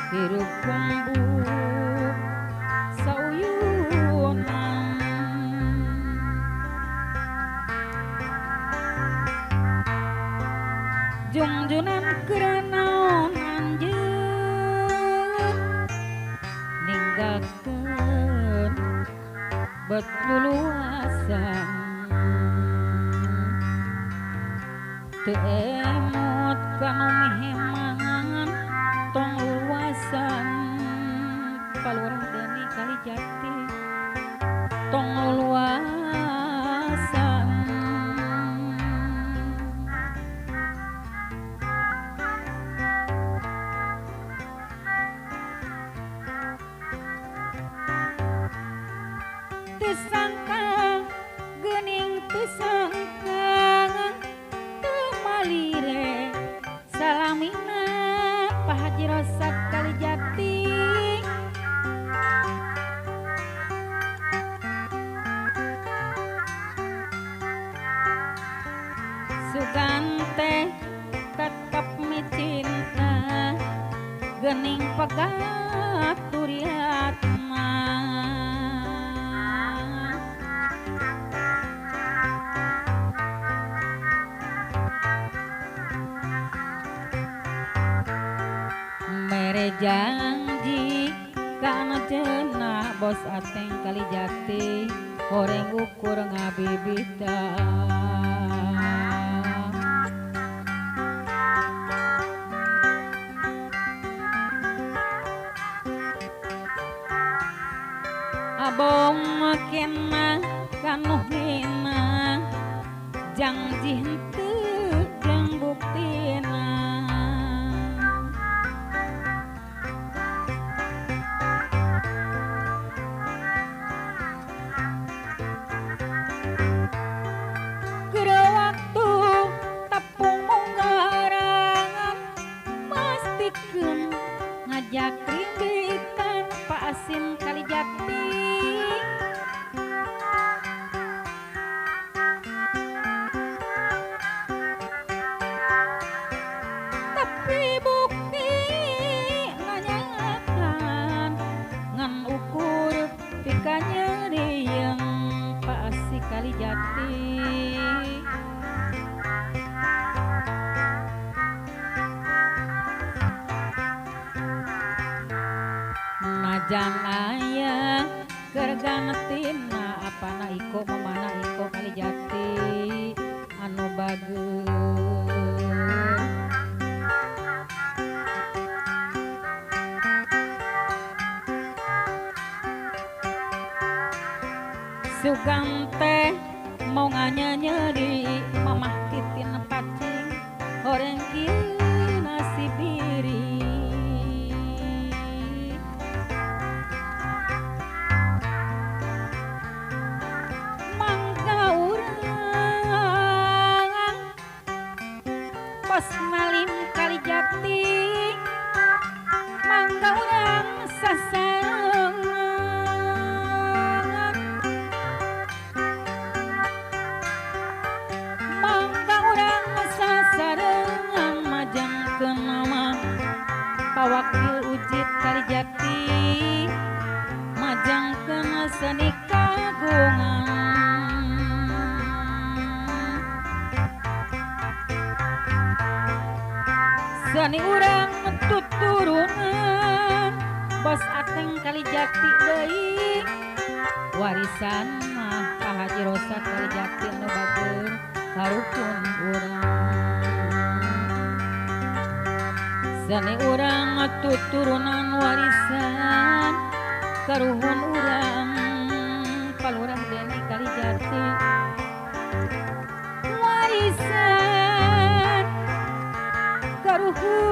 hirup bambu sauyunan jungjunan kerenaon anjeun ninggalkeun betuluasan teu emot kanu mehemangan tong luasan paluarah Deni Kalijati tong luasan tesangka geuning tesangka temalire salamina Pak Haji Rosad Kalijati sugante tetep micinta geuning pagaturiatna mere janji kana cenah bos Ateng Kalijati horeng ukur ngabibita abong kena kanu hina janji henteu jeung buktina geura waktu tepung munggarangan pastikeun ngajak rinditan Pak Asim Kalijati tapi bukti nanyakan ngan ukur pika nyerieng Pak Asi Kalijati najan aya keur ganetina apana iko mamana iko Kalijati anu bageus sugante mau nganyanyeri mamah titin pacing horeng kieu nasi biri mangga urang pos Malim Kalijati mangga urang sasarengan mangga urang sasarengan majangkeun nama Pawakil Ujit Kalijati majangkeun seni kagungan seni urang tuturunan bos Ateng Kalijati deui warisan mah Pak Haji Rosad Kalijati anu bageur harupun urang seni urang tuturunan warisan karuhun urang palurah Deni Kalijati warisan karuhun